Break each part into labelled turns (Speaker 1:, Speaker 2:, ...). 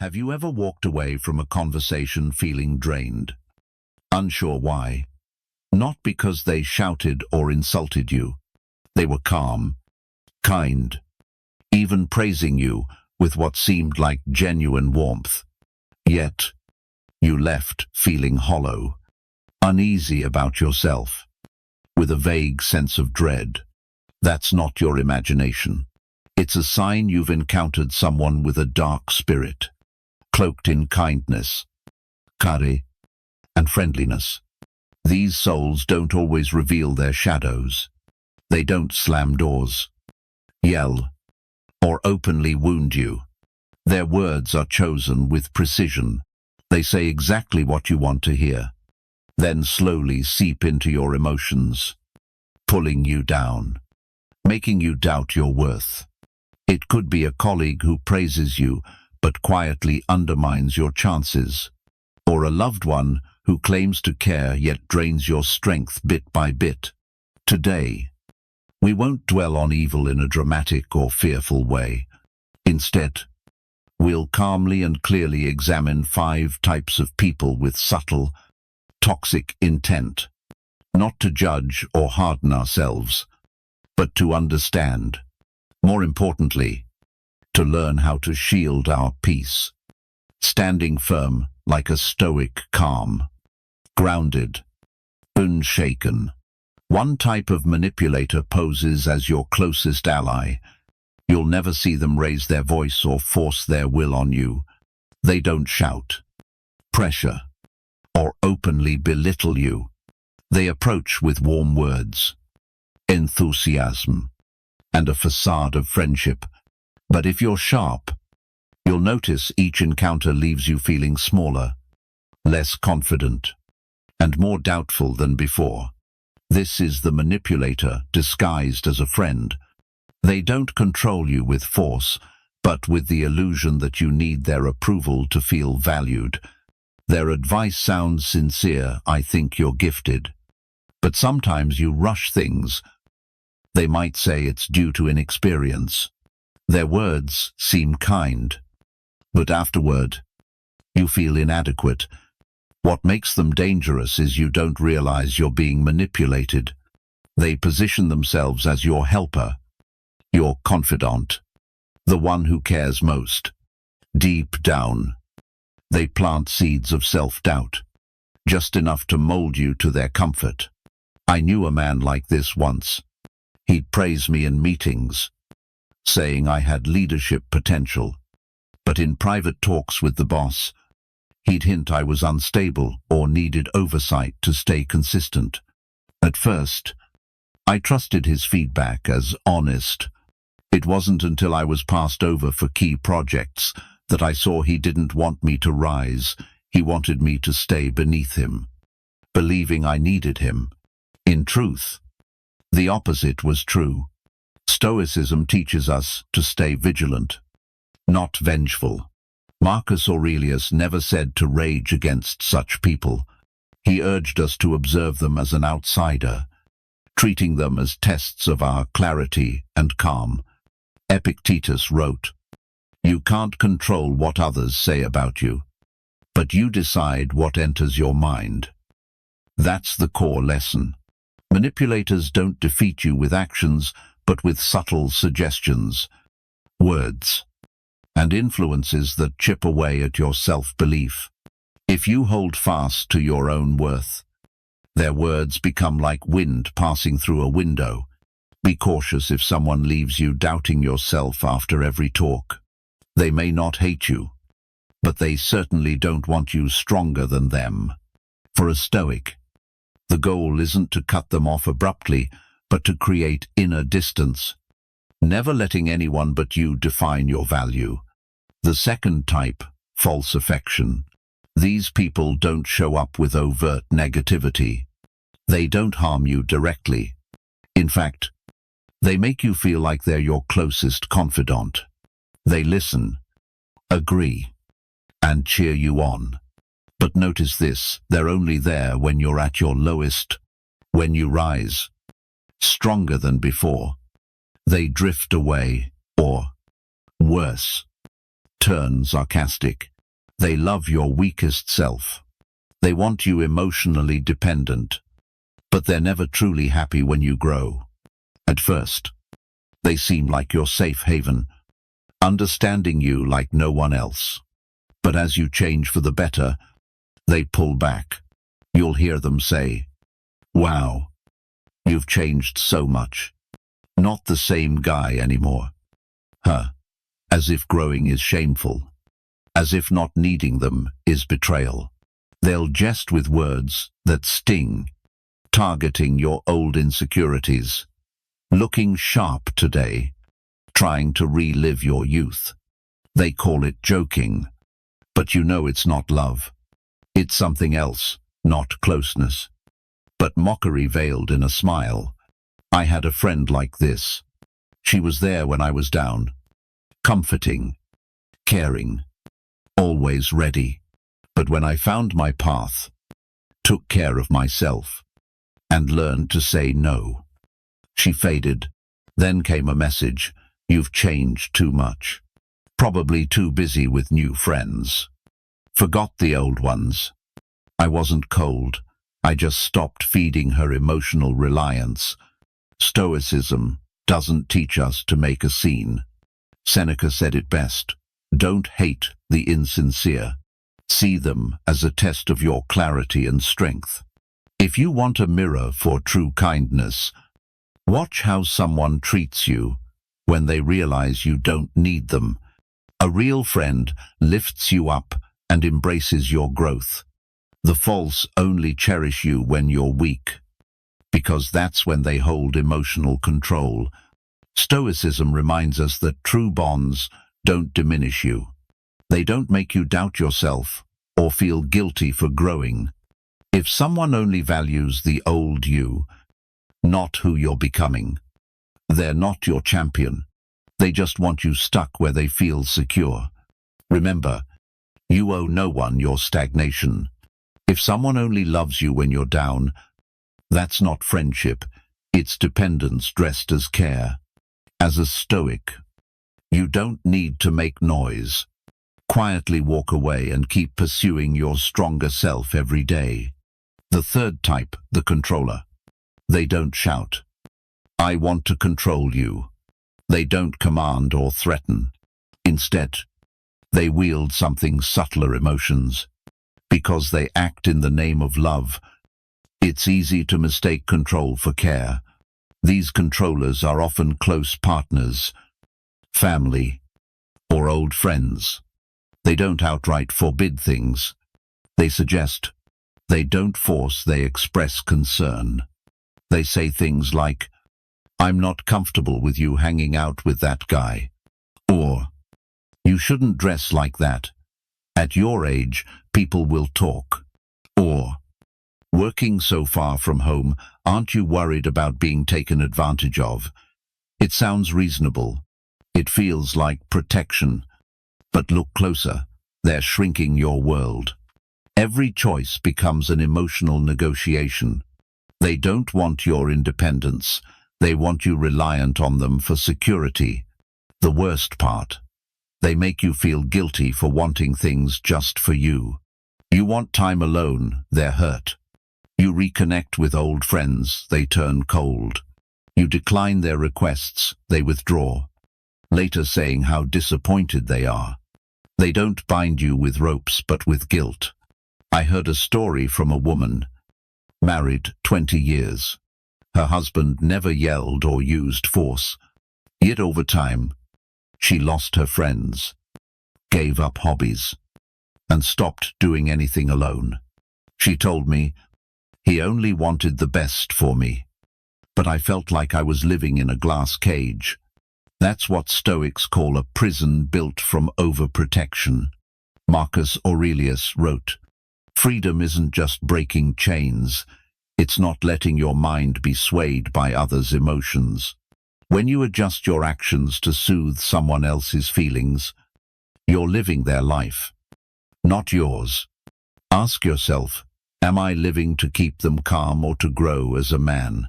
Speaker 1: Have you ever walked away from a conversation feeling drained, unsure why? Not because they shouted or insulted you. They were calm, kind, even praising you with what seemed like genuine warmth. Yet, you left feeling hollow, uneasy about yourself, with a vague sense of dread. That's not your imagination. It's a sign you've encountered someone with a dark spirit, cloaked in kindness, care, and friendliness. These souls don't always reveal their shadows. They don't slam doors, yell, or openly wound you. Their words are chosen with precision. They say exactly what you want to hear, then slowly seep into your emotions, pulling you down, making you doubt your worth. It could be a colleague who praises you but quietly undermines your chances, or a loved one who claims to care yet drains your strength bit by bit. Today, we won't dwell on evil in a dramatic or fearful way. Instead, we'll calmly and clearly examine 5 types of people with subtle, toxic intent, not to judge or harden ourselves, but to understand. More importantly, to learn how to shield our peace, standing firm like a Stoic calm, grounded, unshaken. One type of manipulator poses as your closest ally. You'll never see them raise their voice or force their will on you. They don't shout, pressure, or openly belittle you. They approach with warm words, enthusiasm, and a facade of friendship. But if you're sharp, you'll notice each encounter leaves you feeling smaller, less confident, and more doubtful than before. This is the manipulator disguised as a friend. They don't control you with force, but with the illusion that you need their approval to feel valued. Their advice sounds sincere, I think you're gifted. But sometimes you rush things. They might say it's due to inexperience. Their words seem kind, but afterward, you feel inadequate. What makes them dangerous is you don't realize you're being manipulated. They position themselves as your helper, your confidant, the one who cares most. Deep down, they plant seeds of self-doubt, just enough to mold you to their comfort. I knew a man like this once. He'd praise me in meetings, saying I had leadership potential, but in private talks with the boss, he'd hint I was unstable or needed oversight to stay consistent. At first, I trusted his feedback as honest. It wasn't until I was passed over for key projects that I saw he didn't want me to rise. He wanted me to stay beneath him, believing I needed him. In truth, the opposite was true. Stoicism teaches us to stay vigilant, not vengeful. Marcus Aurelius never said to rage against such people. He urged us to observe them as an outsider, treating them as tests of our clarity and calm. Epictetus wrote, "You can't control what others say about you, but you decide what enters your mind." That's the core lesson. Manipulators don't defeat you with actions, but with subtle suggestions, words, and influences that chip away at your self-belief. If you hold fast to your own worth, their words become like wind passing through a window. Be cautious if someone leaves you doubting yourself after every talk. They may not hate you, but they certainly don't want you stronger than them. For a Stoic, the goal isn't to cut them off abruptly, but to create inner distance, never letting anyone but you define your value. The second type, false affection. These people don't show up with overt negativity. They don't harm you directly. In fact, they make you feel like they're your closest confidant. They listen, agree, and cheer you on. But notice this, they're only there when you're at your lowest. When you rise, stronger than before, they drift away, or, worse, turn sarcastic. They love your weakest self. They want you emotionally dependent, but they're never truly happy when you grow. At first, they seem like your safe haven, understanding you like no one else. But as you change for the better, they pull back. You'll hear them say, "Wow, you've changed so much. Not the same guy anymore." As if growing is shameful. As if not needing them is betrayal. They'll jest with words that sting, targeting your old insecurities. Looking sharp today, trying to relive your youth. They call it joking, but you know it's not love. It's something else, not closeness. But mockery veiled in a smile. I had a friend like this. She was there when I was down, comforting, caring, always ready. But when I found my path, took care of myself, and learned to say no, she faded. Then came a message: "You've changed too much." Probably too busy with new friends. Forgot the old ones. I wasn't cold. I just stopped feeding her emotional reliance. Stoicism doesn't teach us to make a scene. Seneca said it best: "Don't hate the insincere. See them as a test of your clarity and strength." If you want a mirror for true kindness, watch how someone treats you when they realize you don't need them. A real friend lifts you up and embraces your growth. The false only cherish you when you're weak, because that's when they hold emotional control. Stoicism reminds us that true bonds don't diminish you. They don't make you doubt yourself or feel guilty for growing. If someone only values the old you, not who you're becoming, they're not your champion. They just want you stuck where they feel secure. Remember, you owe no one your stagnation. If someone only loves you when you're down, that's not friendship. It's dependence dressed as care. As a Stoic, you don't need to make noise. Quietly walk away and keep pursuing your stronger self every day. The third type, the controller. They don't shout, "I want to control you." They don't command or threaten. Instead, they wield something subtler: emotions. Because they act in the name of love, it's easy to mistake control for care. These controllers are often close partners, family, or old friends. They don't outright forbid things. They suggest. They don't force, they express concern. They say things like, "I'm not comfortable with you hanging out with that guy," or "You shouldn't dress like that. At your age, people will talk," or "Working so far from home, aren't you worried about being taken advantage of?" It sounds reasonable. It feels like protection. But look closer. They're shrinking your world. Every choice becomes an emotional negotiation. They don't want your independence. They want you reliant on them for security. The worst part: they make you feel guilty for wanting things just for you. You want time alone, they're hurt. You reconnect with old friends, they turn cold. You decline their requests, they withdraw, later saying how disappointed they are. They don't bind you with ropes but with guilt. I heard a story from a woman, married 20 years. Her husband never yelled or used force. Yet over time, she lost her friends, gave up hobbies, and stopped doing anything alone. She told me, "He only wanted the best for me, but I felt like I was living in a glass cage." That's what Stoics call a prison built from overprotection. Marcus Aurelius wrote, "Freedom isn't just breaking chains. It's not letting your mind be swayed by others' emotions. When you adjust your actions to soothe someone else's feelings, you're living their life, not yours." Ask yourself, am I living to keep them calm or to grow as a man?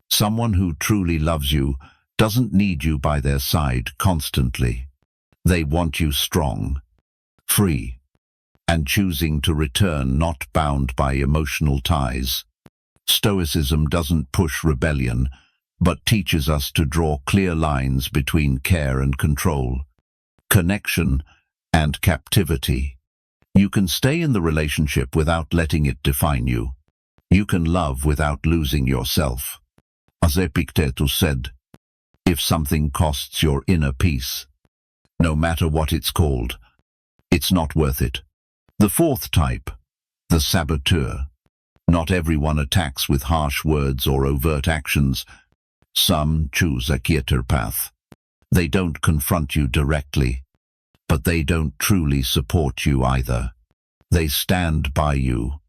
Speaker 1: Someone who truly loves you doesn't need you by their side constantly. They want you strong, free, and choosing to return, not bound by emotional ties. Stoicism doesn't push rebellion, but teaches us to draw clear lines between care and control, connection and captivity. You can stay in the relationship without letting it define you. You can love without losing yourself. As Epictetus said, if something costs your inner peace, no matter what it's called, it's not worth it. The fourth type, the saboteur. Not everyone attacks with harsh words or overt actions. Some choose a quieter path. They don't confront you directly, but they don't truly support you either. They stand by you.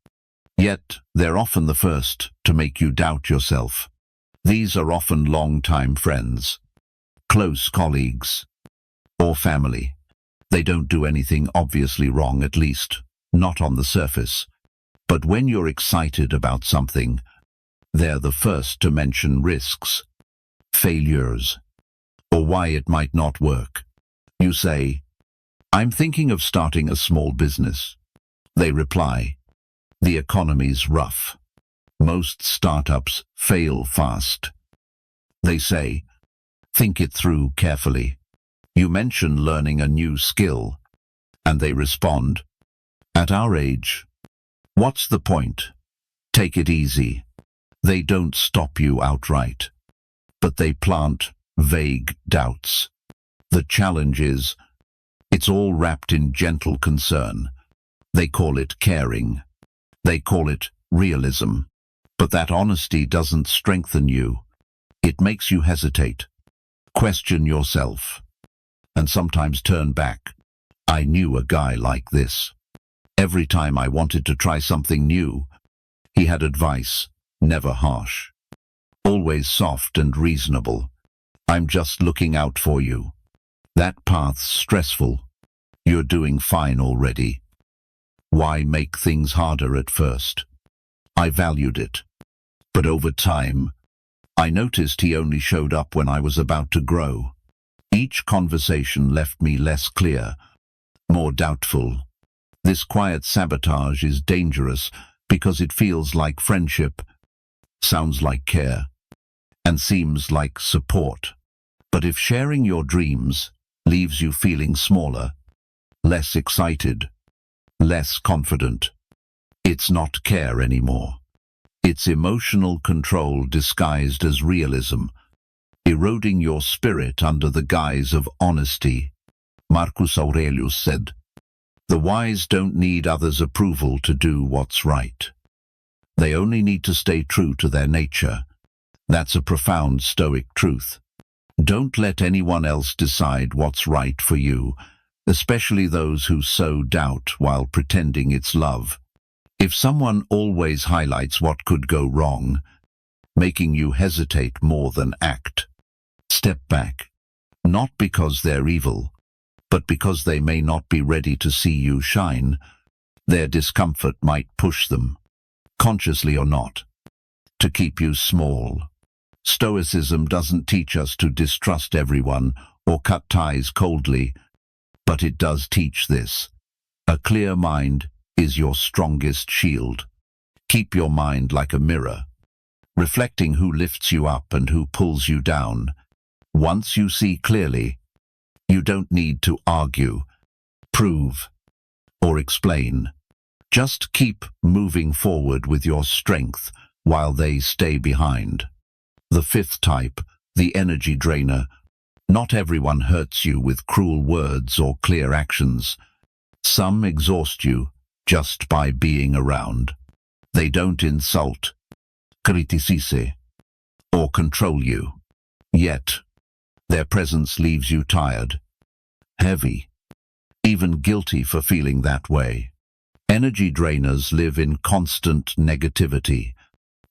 Speaker 1: Yet, they're often the first to make you doubt yourself. These are often long-time friends, close colleagues, or family. They don't do anything obviously wrong, at least not on the surface. But when you're excited about something, they're the first to mention risks, failures, or why it might not work. You say, "I'm thinking of starting a small business." They reply, "The economy's rough. Most startups fail fast." They say, "Think it through carefully." You mention learning a new skill, and they respond, "At our age, what's the point? Take it easy." They don't stop you outright, but they plant vague doubts. The challenge is, it's all wrapped in gentle concern. They call it caring. They call it realism. But that honesty doesn't strengthen you. It makes you hesitate, question yourself, and sometimes turn back. I knew a guy like this. Every time I wanted to try something new, he had advice, never harsh, always soft and reasonable. "I'm just looking out for you. That path's stressful. You're doing fine already. Why make things harder at first?" I valued it. But over time, I noticed he only showed up when I was about to grow. Each conversation left me less clear, more doubtful. This quiet sabotage is dangerous because it feels like friendship, sounds like care, and seems like support. But if sharing your dreams leaves you feeling smaller, less excited, less confident, it's not care anymore. It's emotional control disguised as realism, eroding your spirit under the guise of honesty. Marcus Aurelius said, "The wise don't need others' approval to do what's right. They only need to stay true to their nature." That's a profound Stoic truth. Don't let anyone else decide what's right for you, especially those who sow doubt while pretending it's love. If someone always highlights what could go wrong, making you hesitate more than act, step back, not because they're evil, but because they may not be ready to see you shine. Their discomfort might push them, consciously or not, to keep you small. Stoicism doesn't teach us to distrust everyone or cut ties coldly, but it does teach this. A clear mind is your strongest shield. Keep your mind like a mirror, reflecting who lifts you up and who pulls you down. Once you see clearly, you don't need to argue, prove, or explain. Just keep moving forward with your strength while they stay behind. The fifth type, the energy drainer. Not everyone hurts you with cruel words or clear actions. Some exhaust you just by being around. They don't insult, criticize, or control you. Yet, their presence leaves you tired, heavy, even guilty for feeling that way. Energy drainers live in constant negativity.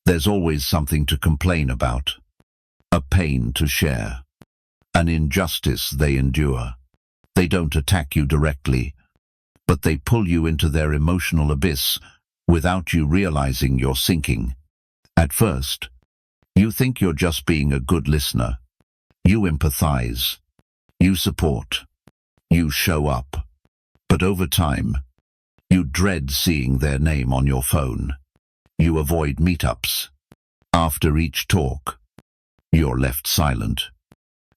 Speaker 1: There's always something to complain about, a pain to share, an injustice they endure. They don't attack you directly, but they pull you into their emotional abyss without you realizing you're sinking. At first, you think you're just being a good listener. You empathize, you support, You show up, but over time, you dread seeing their name on your phone. You avoid meetups. After each talk, you're left silent,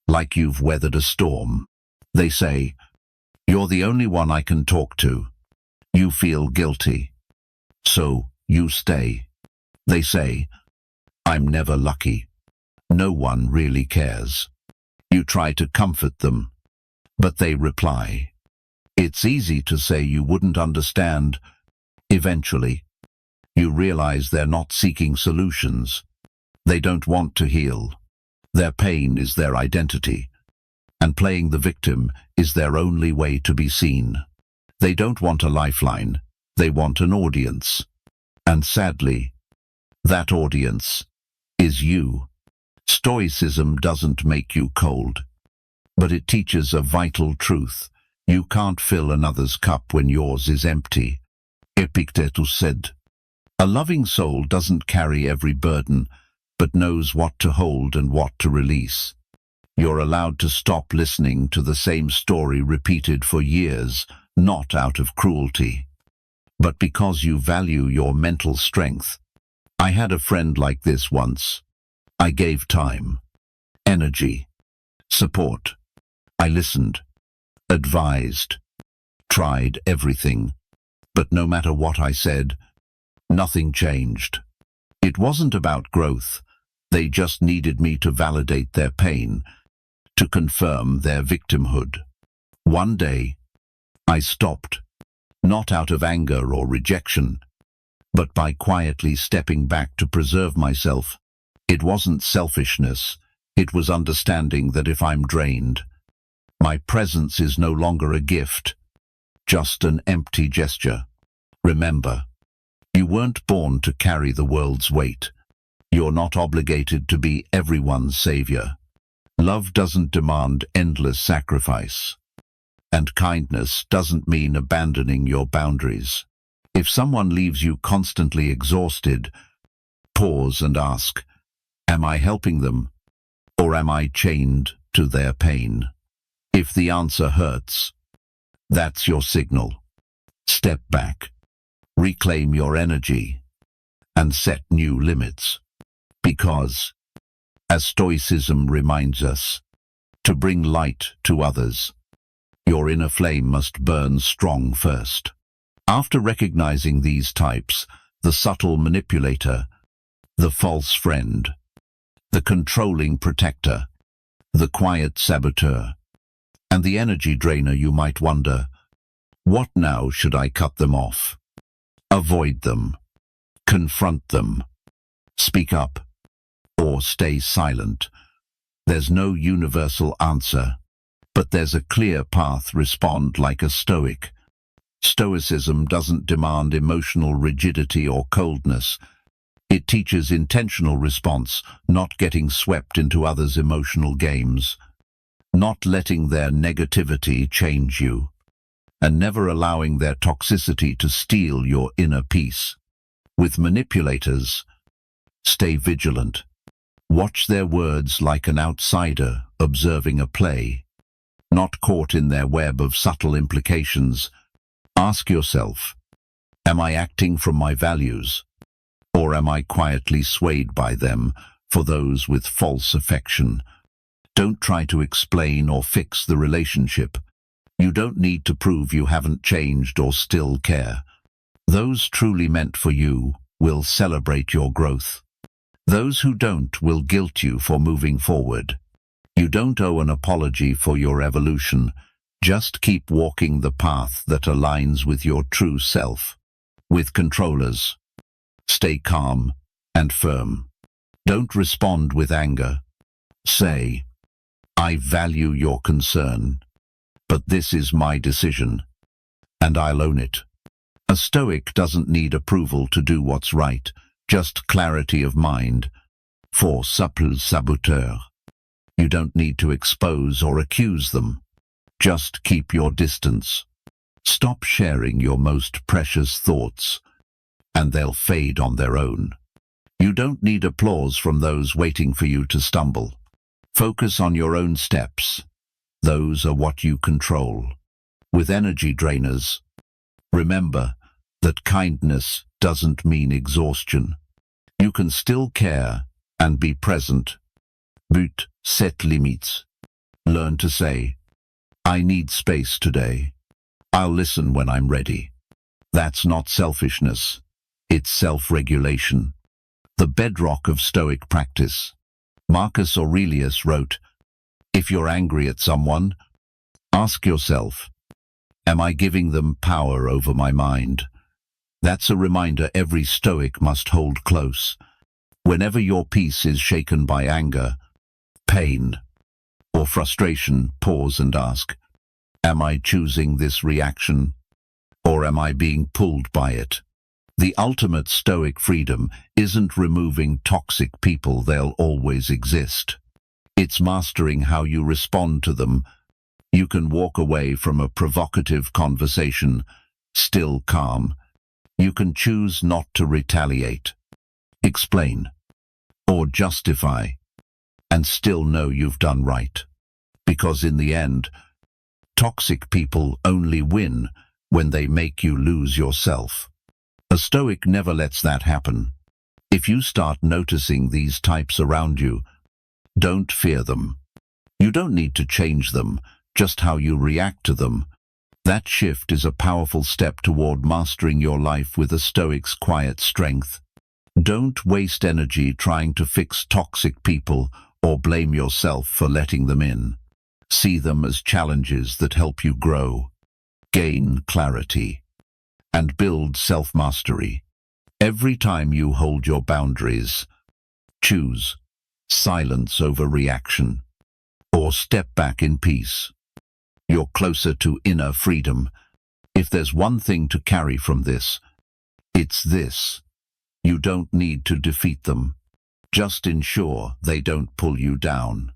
Speaker 1: like you've weathered a storm. They say, "You're the only one I can talk to." You feel guilty, so you stay. They say, "I'm never lucky. No one really cares." You try to comfort them, but they reply, "It's easy to say you wouldn't understand." Eventually, you realize they're not seeking solutions. They don't want to heal. Their pain is their identity, and playing the victim is their only way to be seen. They don't want a lifeline. They want an audience. And sadly, that audience is you. Stoicism doesn't make you cold, but it teaches a vital truth. You can't fill another's cup when yours is empty. Epictetus said, "A loving soul doesn't carry every burden, but knows what to hold and what to release." You're allowed to stop listening to the same story repeated for years, not out of cruelty, but because you value your mental strength. I had a friend like this once. I gave time, energy, support. I listened, advised, tried everything. But no matter what I said, nothing changed. It wasn't about growth. They just needed me to validate their pain, to confirm their victimhood. One day, I stopped, not out of anger or rejection, but by quietly stepping back to preserve myself. It wasn't selfishness. It was understanding that if I'm drained, my presence is no longer a gift, just an empty gesture. Remember, you weren't born to carry the world's weight. You're not obligated to be everyone's savior. Love doesn't demand endless sacrifice, and kindness doesn't mean abandoning your boundaries. If someone leaves you constantly exhausted, pause and ask, am I helping them, or am I chained to their pain? If the answer hurts, that's your signal. Step back, reclaim your energy, and set new limits. Because, as Stoicism reminds us, to bring light to others, your inner flame must burn strong first. After recognizing these types, the subtle manipulator, the false friend, the controlling protector, the quiet saboteur, and the energy drainer, you might wonder, what now? Should I cut them off? Avoid them, confront them, speak up, or stay silent? There's no universal answer, but there's a clear path. Respond like a Stoic. Stoicism doesn't demand emotional rigidity or coldness. It teaches intentional response, not getting swept into others' emotional games, not letting their negativity change you, and never allowing their toxicity to steal your inner peace. With manipulators, stay vigilant. Watch their words like an outsider observing a play, not caught in their web of subtle implications. Ask yourself, am I acting from my values, or am I quietly swayed by them for those with false affection? Don't try to explain or fix the relationship. You don't need to prove you haven't changed or still care. Those truly meant for you will celebrate your growth. Those who don't will guilt you for moving forward. You don't owe an apology for your evolution. Just keep walking the path that aligns with your true self. With controllers, stay calm and firm. Don't respond with anger. Say, I value your concern, but this is my decision, and I'll own it. A Stoic doesn't need approval to do what's right, just clarity of mind. For supple saboteur, you don't need to expose or accuse them. Just keep your distance. Stop sharing your most precious thoughts, and they'll fade on their own. You don't need applause from those waiting for you to stumble. Focus on your own steps. Those are what you control. with energy drainers. Remember that kindness doesn't mean exhaustion. You can still care and be present. But set limits. Learn to say, I need space today. I'll listen when I'm ready. That's not selfishness. It's self-regulation. The bedrock of Stoic practice. Marcus Aurelius wrote, if you're angry at someone, ask yourself, am I giving them power over my mind? That's a reminder every Stoic must hold close. Whenever your peace is shaken by anger, pain, or frustration, pause and ask, am I choosing this reaction, or am I being pulled by it? The ultimate Stoic freedom isn't removing toxic people, they'll always exist. It's mastering how you respond to them. You can walk away from a provocative conversation, still calm. You can choose not to retaliate, explain, or justify, and still know you've done right. Because in the end, toxic people only win when they make you lose yourself. A Stoic never lets that happen. If you start noticing these types around you, don't fear them. You don't need to change them, just how you react to them. That shift is a powerful step toward mastering your life with a Stoic's quiet strength. Don't waste energy trying to fix toxic people or blame yourself for letting them in. See them as challenges that help you grow, gain clarity, and build self-mastery. Every time you hold your boundaries, choose silence over reaction, or step back in peace. You're closer to inner freedom. If there's one thing to carry from this, it's this. You don't need to defeat them. Just ensure they don't pull you down.